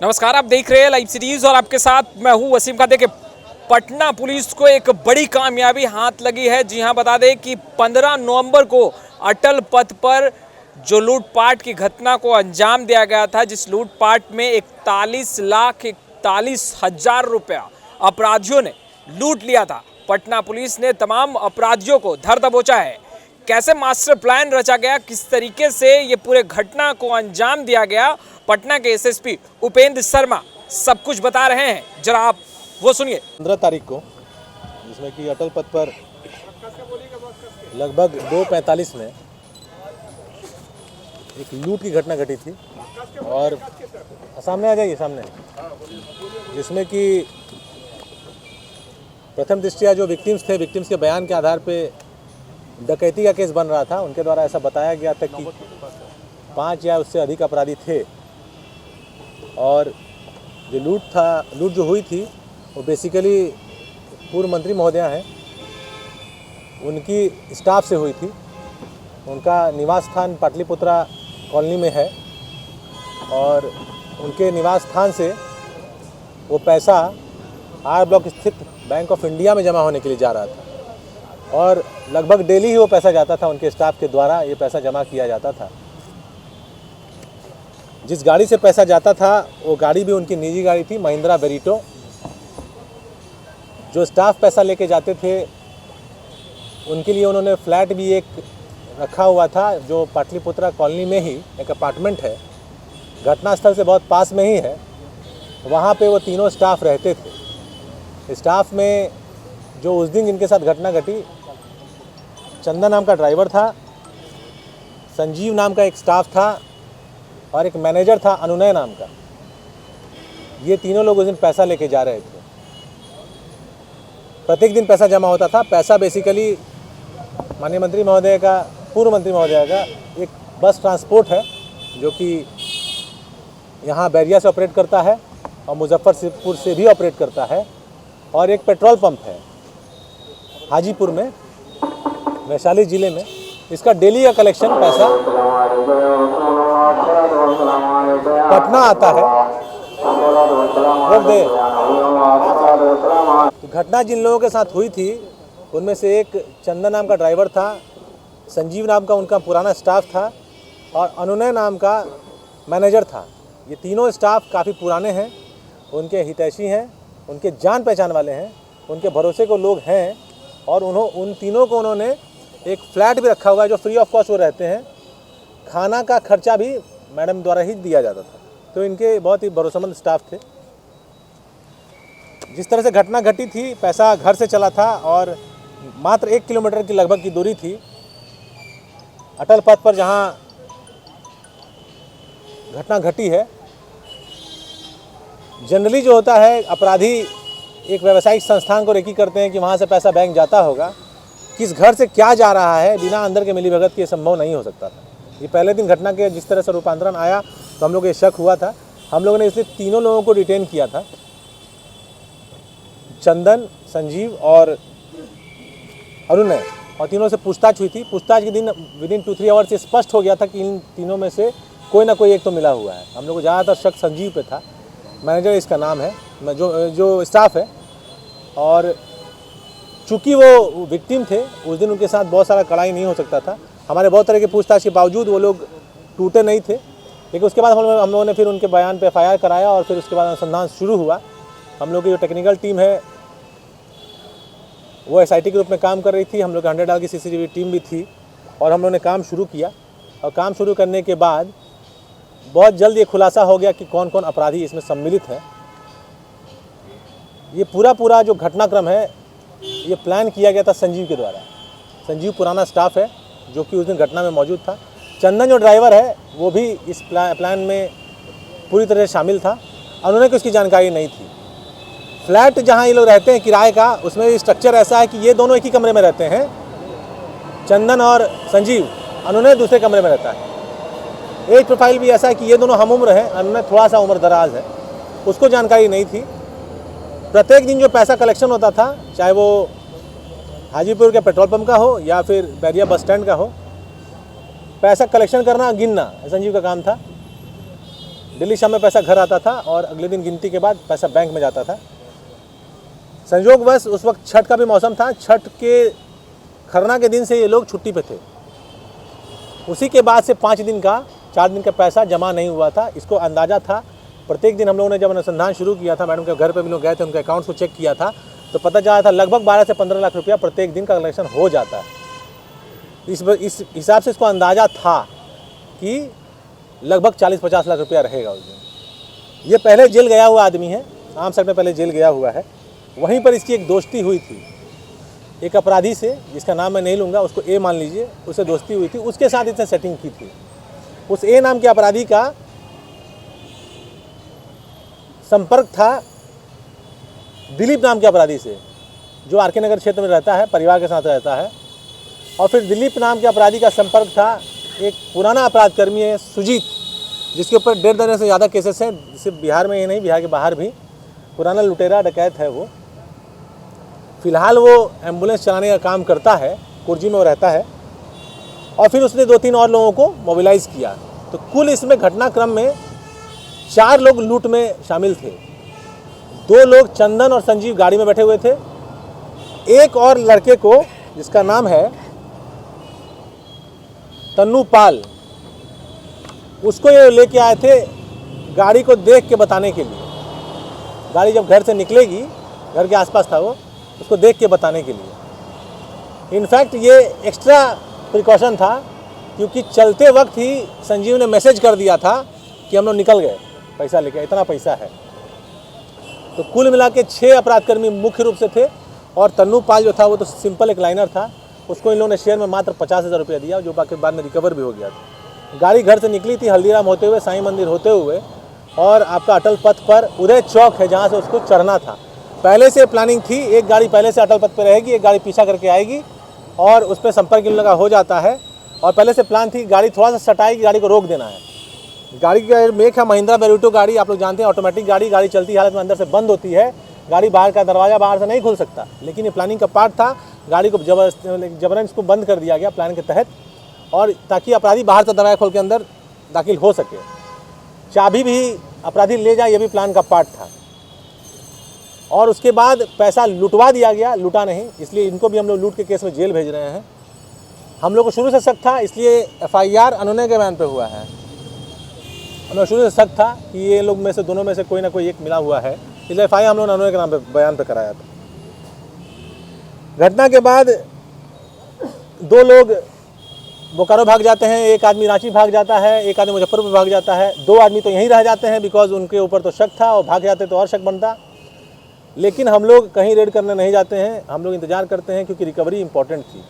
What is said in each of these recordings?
नमस्कार, आप देख रहे हैं लाइव सीरीज और आपके साथ मैं हूं वसीम का। देखिए, पटना पुलिस को एक बड़ी कामयाबी हाथ लगी है। जी हां, बता दें कि 15 नवंबर को अटल पथ पर जो लूटपाट की घटना को अंजाम दिया गया था, जिस लूटपाट में 41,41,000 रुपया अपराधियों ने लूट लिया था, पटना पुलिस ने तमाम अपराधियों को धर दबोचा है। कैसे मास्टर प्लान रचा गया, किस तरीके से ये पूरे घटना को अंजाम दिया गया, पटना के एसएसपी उपेंद्र शर्मा सब कुछ बता रहे हैं, जरा आप वो सुनिए। 15 तारीख को, जिसमें कि अटल पथ पर लगभग 2:45 में एक लूट की घटना घटी थी और सामने आ जाइए सामने, जिसमें कि प्रथम दृष्टया जो विक्टिम्स थे, विक्टिम्स के बयान के आधार पे डकैती का केस बन रहा था। उनके द्वारा ऐसा बताया गया था कि 5 या उससे अधिक अपराधी थे और जो लूट जो हुई थी वो बेसिकली पूर्व मंत्री महोदया हैं, उनकी स्टाफ से हुई थी। उनका निवास स्थान पाटलिपुत्रा कॉलोनी में है और उनके निवास स्थान से वो पैसा आर ब्लॉक स्थित बैंक ऑफ इंडिया में जमा होने के लिए जा रहा था और लगभग डेली ही वो पैसा जाता था। उनके स्टाफ के द्वारा ये पैसा जमा किया जाता था। जिस गाड़ी से पैसा जाता था वो गाड़ी भी उनकी निजी गाड़ी थी, महिंद्रा बेरिटो। जो स्टाफ पैसा लेके जाते थे उनके लिए उन्होंने फ्लैट भी एक रखा हुआ था, जो पाटलिपुत्रा कॉलोनी में ही एक अपार्टमेंट है, घटनास्थल से बहुत पास में ही है। वहाँ पे वो तीनों स्टाफ रहते थे। स्टाफ में जो उस दिन जिनके साथ घटना घटी, चंदन नाम का ड्राइवर था, संजीव नाम का एक स्टाफ था और एक मैनेजर था अनुनय नाम का। ये तीनों लोग उस दिन पैसा लेके जा रहे थे। प्रत्येक दिन पैसा जमा होता था। पैसा बेसिकली माननीय मंत्री महोदय का, पूर्व मंत्री महोदय का एक बस ट्रांसपोर्ट है, जो कि यहाँ बैरिया से ऑपरेट करता है और मुजफ्फरपुर से भी ऑपरेट करता है, और एक पेट्रोल पंप है हाजीपुर में, वैशाली ज़िले में। इसका डेली का कलेक्शन पैसा पटना आता है। रोक दे। तो घटना जिन लोगों के साथ हुई थी उनमें से एक चंदन नाम का ड्राइवर था, संजीव नाम का उनका पुराना स्टाफ था और अनुनय नाम का मैनेजर था। ये तीनों स्टाफ काफ़ी पुराने हैं, उनके हितैषी हैं, उनके जान पहचान वाले हैं, उनके भरोसे को लोग हैं और उन तीनों को उन्होंने एक फ्लैट भी रखा हुआ है जो फ्री ऑफ कॉस्ट वो रहते हैं। खाना का खर्चा भी मैडम द्वारा ही दिया जाता था। तो इनके बहुत ही भरोसेमंद स्टाफ थे। जिस तरह से घटना घटी थी, पैसा घर से चला था और मात्र 1 किलोमीटर की लगभग की दूरी थी। अटल पथ पर जहाँ घटना घटी है, जनरली जो होता है, अपराधी एक व्यावसायिक संस्थान को रेकी करते हैं कि वहाँ से पैसा बैंक जाता होगा। किस घर से क्या जा रहा है बिना अंदर के मिलीभगत के संभव नहीं हो सकता था। ये पहले दिन घटना के जिस तरह से रूपांतरण आया तो हम लोग को ये शक हुआ था। हम लोगों ने इसलिए तीनों लोगों को डिटेन किया था, चंदन, संजीव और अनुनय, और तीनों से पूछताछ हुई थी। पूछताछ के दिन विदिन 2-3 आवर्स से स्पष्ट हो गया था कि इन तीनों में से कोई ना कोई एक तो मिला हुआ है। हम लोग को ज़्यादातर शक संजीव पे था। मैनेजर इसका नाम है, जो स्टाफ है, और चूँकि वो विक्टिम थे उस दिन, उनके साथ बहुत सारा कड़ाई नहीं हो सकता था। हमारे बहुत तरह की पूछताछ के बावजूद वो लोग टूटे नहीं थे। लेकिन उसके बाद हम लोगों ने फिर उनके बयान पे FIR कराया और फिर उसके बाद अनुसंधान शुरू हुआ। हम लोग की जो टेक्निकल टीम है वो SIT के रूप में काम कर रही थी। हम लोग 100 डाल की CCTV टीम भी थी और हम लोगों ने काम शुरू किया। और काम शुरू करने के बाद बहुत जल्द ये खुलासा हो गया कि कौन कौन अपराधी इसमें सम्मिलित है। ये पूरा जो घटनाक्रम है ये प्लान किया गया था संजीव के द्वारा। संजीव पुराना स्टाफ है जो कि उस दिन घटना में मौजूद था। चंदन जो ड्राइवर है वो भी इस प्लान में पूरी तरह से शामिल था। उन्होंने को इसकी जानकारी नहीं थी। फ्लैट जहाँ ये लोग रहते हैं किराए का, उसमें स्ट्रक्चर ऐसा है कि ये दोनों एक ही कमरे में रहते हैं, चंदन और संजीव। अनुनय दूसरे कमरे में रहता है। एक प्रोफाइल भी ऐसा है कि ये दोनों हम उम्र हैं, अनुनय थोड़ा सा उम्र दराज है। उसको जानकारी नहीं थी। प्रत्येक दिन जो पैसा कलेक्शन होता था, चाहे वो हाजीपुर के पेट्रोल पंप का हो या फिर बैरिया बस स्टैंड का हो, पैसा कलेक्शन करना, गिनना संजीव का काम था। दिल्ली शाम में पैसा घर आता था और अगले दिन गिनती के बाद पैसा बैंक में जाता था। संयोगवश उस वक्त छठ का भी मौसम था। छठ के खरना के दिन से ये लोग छुट्टी पे थे। उसी के बाद से 4 दिन का पैसा जमा नहीं हुआ था। इसको अंदाज़ा था। प्रत्येक दिन हम लोगों ने जब अनुसंधान शुरू किया था, मैडम के घर पे भी लोग गए थे, उनके अकाउंट्स को चेक किया था, तो पता चला था लगभग 12 से 15 लाख रुपया प्रत्येक दिन का कलेक्शन हो जाता है। इस हिसाब से इसको अंदाज़ा था कि लगभग 40-50 लाख रुपया रहेगा उस दिन। ये पहले जेल गया हुआ आदमी है, आम सेट में पहले जेल गया हुआ है। वहीं पर इसकी एक दोस्ती हुई थी एक अपराधी से, जिसका नाम मैं नहीं लूँगा, उसको ए मान लीजिए, उससे दोस्ती हुई थी, उसके साथ इसने सेटिंग की थी। उस ए नाम के अपराधी का संपर्क था दिलीप नाम के अपराधी से, जो आर के नगर क्षेत्र में रहता है, परिवार के साथ रहता है। और फिर दिलीप नाम के अपराधी का संपर्क था एक पुराना अपराध कर्मी है सुजीत, जिसके ऊपर 1.5 दर्जन से ज़्यादा केसेस हैं, सिर्फ बिहार में ही नहीं, बिहार के बाहर भी। पुराना लुटेरा डकैत है वो। फिलहाल वो एम्बुलेंस चलाने का काम करता है, कुर्जी में वो रहता है। और फिर उसने 2-3 और लोगों को मोबिलाइज़ किया। तो कुल इसमें घटनाक्रम में 4 लोग लूट में शामिल थे। 2 लोग चंदन और संजीव गाड़ी में बैठे हुए थे। एक और लड़के को, जिसका नाम है तन्नू पाल, उसको ये लेके आए थे गाड़ी को देख के बताने के लिए। गाड़ी जब घर से निकलेगी, घर के आसपास था वो, उसको देख के बताने के लिए। इनफैक्ट ये एक्स्ट्रा प्रिकॉशन था, क्योंकि चलते वक्त ही संजीव ने मैसेज कर दिया था कि हम लोग निकल गए पैसा लेके, इतना पैसा है। तो कुल मिला के 6 अपराधकर्मी मुख्य रूप से थे, और तन्नू पाल जो था वो तो सिंपल एक लाइनर था। उसको इन लोगों ने शेयर में मात्र 50,000 रुपया दिया, जो बाकी बाद में रिकवर भी हो गया था। गाड़ी घर से निकली थी हल्दीराम होते हुए, साईं मंदिर होते हुए, और आपका अटल पथ पर उदय चौक है जहाँ से उसको चढ़ना था। पहले से प्लानिंग थी, एक गाड़ी पहले से अटल पथ पर रहेगी, एक गाड़ी पीछा करके आएगी, और उस पर संपर्क इन लोगों का हो जाता है। और पहले से प्लान थी, गाड़ी थोड़ा सा सटाएगी, गाड़ी को रोक देना है। गाड़ी का मेक है महिंद्रा बेरूटो गाड़ी, आप लोग जानते हैं, ऑटोमेटिक गाड़ी। गाड़ी चलती हालत में अंदर से बंद होती है, गाड़ी बाहर का दरवाज़ा बाहर से नहीं खुल सकता, लेकिन ये प्लानिंग का पार्ट था। गाड़ी को जबरन इसको बंद कर दिया गया प्लान के तहत, और ताकि अपराधी बाहर से दरवाजा खोल के अंदर दाखिल हो सके। चाबी भी अपराधी ले जाए, ये भी प्लान का पार्ट था। और उसके बाद पैसा लुटवा दिया गया, लूटा नहीं, इसलिए इनको भी हम लोग लूट के केस में जेल भेज रहे हैं। हम लोग को शुरू से शक था, इसलिए FIR अनुनय के बयान पे हुआ है। हमें शुरू से शक था कि ये लोग में से, दोनों में से कोई ना कोई एक मिला हुआ है, इसलिए FIR हम लोगों ने अनुनय के नाम पे बयान पे कराया था। घटना के बाद 2 लोग बोकारो भाग जाते हैं, एक आदमी रांची भाग जाता है, एक आदमी मुजफ्फरपुर भाग जाता है। 2 आदमी तो यहीं रह जाते हैं, बिकॉज उनके ऊपर तो शक था, और भाग जाते तो और शक बनता। लेकिन हम लोग कहीं रेड करने नहीं जाते हैं, हम लोग इंतजार करते हैं, क्योंकि रिकवरी इंपॉर्टेंट थी।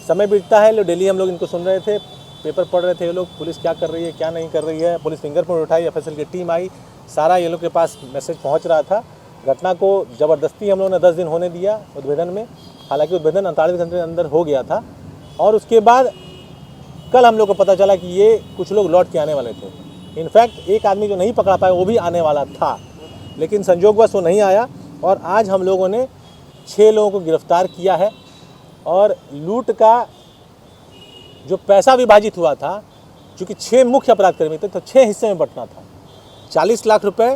समय बीतता है, डेली हम लोग इनको सुन रहे थे, पेपर पढ़ रहे थे ये लोग, पुलिस क्या कर रही है, क्या नहीं कर रही है। पुलिस फिंगरप्रिंट उठाई, FSL की टीम आई, सारा ये लोग के पास मैसेज पहुंच रहा था। घटना को ज़बरदस्ती हम लोगों ने 10 दिन होने दिया उद्भेदन में, हालांकि उद्भेदन 48 घंटे के अंदर हो गया था। और उसके बाद कल हम लोग को पता चला कि ये कुछ लोग लौट के आने वाले थे। इनफैक्ट एक आदमी जो नहीं पकड़ा पाया, वो भी आने वाला था, लेकिन संजोगवश वो नहीं आया। और आज हम लोगों ने 6 लोगों को गिरफ्तार किया है। और लूट का जो पैसा विभाजित हुआ था, चूँकि 6 मुख्य अपराधकर्मी थे, तो 6 हिस्से में बंटना था। 40 लाख रुपए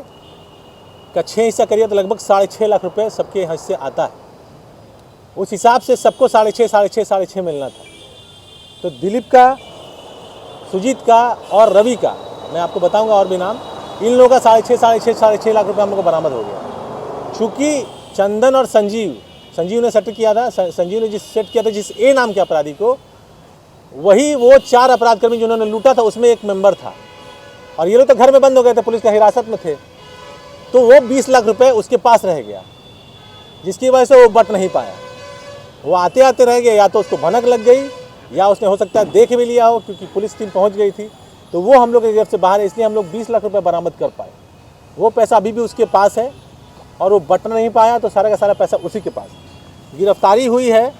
का 6 हिस्सा करिए तो लगभग 6.5 लाख रुपए सबके हिस्से आता है। उस हिसाब से सबको 6.5 मिलना था। तो दिलीप का, सुजीत का और रवि का मैं आपको बताऊंगा और भी नाम, इन लोगों का 6.5 लाख रुपए हम लोग को बरामद हो गया। चूँकि चंदन और संजीव ने सेट किया था, संजीव ने सेट किया था जिस ए नाम के अपराधी को, वही वो 4 अपराधकर्मी जिन्होंने लूटा था उसमें एक मेंबर था। और ये लोग तो घर में बंद हो गए थे, पुलिस की हिरासत में थे, तो वो 20 लाख रुपए उसके पास रह गया, जिसकी वजह से वो बट नहीं पाया। वो आते आते रह गया, या तो उसको भनक लग गई, या उसने हो सकता है देख भी लिया हो, क्योंकि पुलिस टीम पहुंच गई थी। तो वो हम लोग के गिरफ्त से बाहर है, इसलिए हम लोग 20 लाख रुपए बरामद कर पाए। वो पैसा अभी भी उसके पास है, और वो बट नहीं पाया, तो सारा का सारा पैसा उसी के पास। गिरफ्तारी हुई है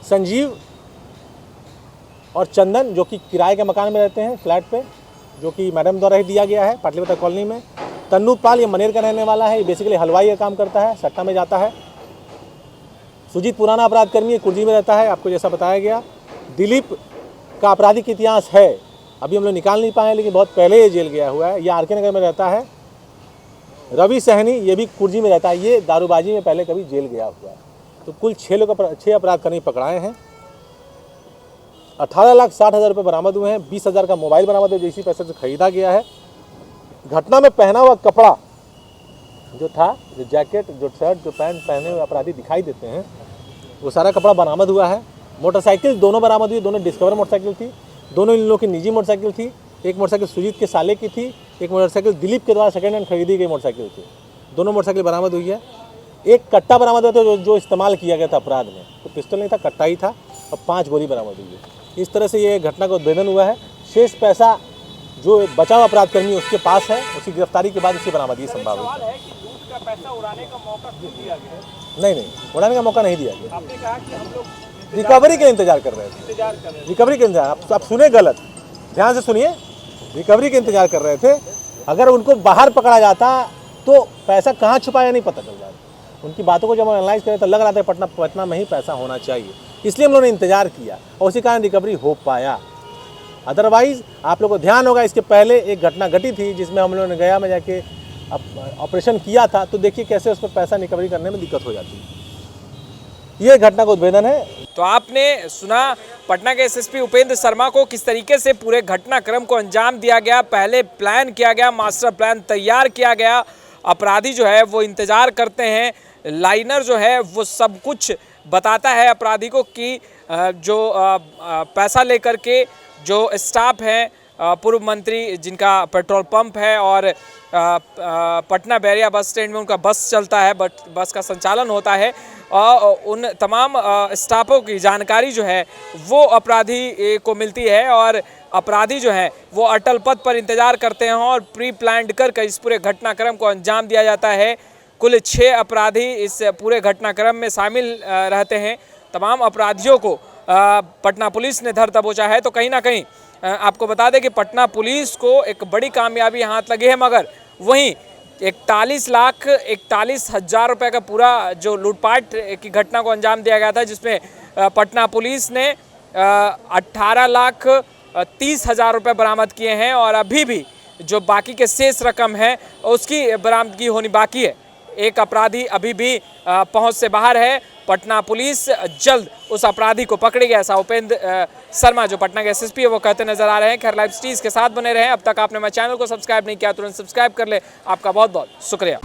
संजीव और चंदन, जो कि किराए के मकान में रहते हैं, फ्लैट पे, जो कि मैडम द्वारा ही दिया गया है पाटलिपुत्र कॉलोनी में। तन्नू पाल ये मनेर का रहने वाला है, ये बेसिकली हलवाई का काम करता है, सट्टा में जाता है। सुजीत पुराना अपराधकर्मी है, कुर्जी में रहता है, आपको जैसा बताया गया। दिलीप का आपराधिक इतिहास है, अभी हम लोग निकाल नहीं पाए, लेकिन बहुत पहले ये जेल गया हुआ है। ये आर के नगर में रहता है। रवि सहनी, ये भी कुर्जी में रहता है। ये दारूबाजी में पहले कभी जेल गया हुआ है। तो कुल 6 अपराधकर्मी पकड़ाए हैं। 18,60,000 रुपये बरामद हुए हैं। 20,000 का मोबाइल बरामद है जो इसी पैसे से खरीदा गया है। घटना में पहना हुआ कपड़ा जो था, जो जैकेट, जो शर्ट, जो पैंट पहने हुए अपराधी दिखाई देते हैं, वो सारा कपड़ा बरामद हुआ है। मोटरसाइकिल दोनों बरामद हुई। दोनों डिस्कवर मोटरसाइकिल थी। दोनों इन लोगों की निजी मोटरसाइकिल थी। एक मोटरसाइकिल सुजीत के साले की थी। एक मोटरसाइकिल दिलीप के द्वारा सेकेंड हैंड खरीदी गई मोटरसाइकिल थी। दोनों मोटरसाइकिल बरामद हुई है। एक कट्टा बरामद हुआ था जो इस्तेमाल किया गया था अपराध में। तो पिस्टल नहीं था, कट्टा ही था। और 5 गोली बरामद हुई है। इस तरह से ये घटना का उद्भेदन हुआ है। शेष पैसा जो बचा हुआ अपराधकर्मी उसके पास है। उसकी गिरफ्तारी के बाद उसकी बरामदगी संभव है। पैसा उड़ाने का मौका क्यों दिया गया? नहीं, उड़ाने का मौका नहीं दिया गया। आपने कहा कि हम लोग रिकवरी के इंतजार कर रहे थे। रिकवरी के इंतजार, आप सुने गलत, ध्यान से सुनिए। रिकवरी के इंतजार कर रहे थे। अगर उनको बाहर पकड़ा जाता तो पैसा कहाँ छुपाया नहीं पता चल जाता। उनकी बातों को जब हम एनालाइज करें तो लग रहा था पटना में ही पैसा होना चाहिए, इसलिए हम लोगों ने इंतजार किया और उसी कारण रिकवरी हो पाया। अदरवाइज आप लोगों को ध्यान होगा, इसके पहले एक घटना घटी थी जिसमें हम लोगों ने गया में जाके ऑपरेशन किया था। तो देखिए कैसे उस पर पैसा रिकवरी करने में दिक्कत हो जाती है। ये घटना का उद्भेदन है। तो आपने सुना पटना के एसएसपी उपेंद्र शर्मा को किस तरीके से पूरे घटनाक्रम को अंजाम दिया गया। पहले प्लान किया गया, मास्टर प्लान तैयार किया गया। अपराधी जो है वो इंतजार करते हैं। लाइनर जो है वो सब कुछ बताता है अपराधी को कि जो पैसा लेकर के जो स्टाफ है, पूर्व मंत्री जिनका पेट्रोल पंप है और पटना बैरिया बस स्टैंड में उनका बस चलता है, बस का संचालन होता है, और उन तमाम स्टाफों की जानकारी जो है वो अपराधी को मिलती है और अपराधी जो है वो अटल पथ पर इंतजार करते हैं और प्री प्लान्ड कर इस पूरे घटनाक्रम को अंजाम दिया जाता है। कुल 6 अपराधी इस पूरे घटनाक्रम में शामिल रहते हैं। तमाम अपराधियों को पटना पुलिस ने धर दबोचा है। तो कहीं ना कहीं आपको बता दें कि पटना पुलिस को एक बड़ी कामयाबी हाथ लगी है, मगर वहीं 41,41,000 रुपये का पूरा जो लूटपाट की घटना को अंजाम दिया गया था, जिसमें पटना पुलिस ने 18,30,000 रुपये बरामद किए हैं और अभी भी जो बाकी के शेष रकम है उसकी बरामदगी होनी बाकी है। एक अपराधी अभी भी पहुंच से बाहर है। पटना पुलिस जल्द उस अपराधी को पकड़ेगी, ऐसा उपेंद्र शर्मा जो पटना के एसएसपी है वो कहते नजर आ रहे हैं। खैर, लाइव स्टीज के साथ बने रहें। अब तक आपने मेरे चैनल को सब्सक्राइब नहीं किया तुरंत सब्सक्राइब कर ले। आपका बहुत बहुत शुक्रिया।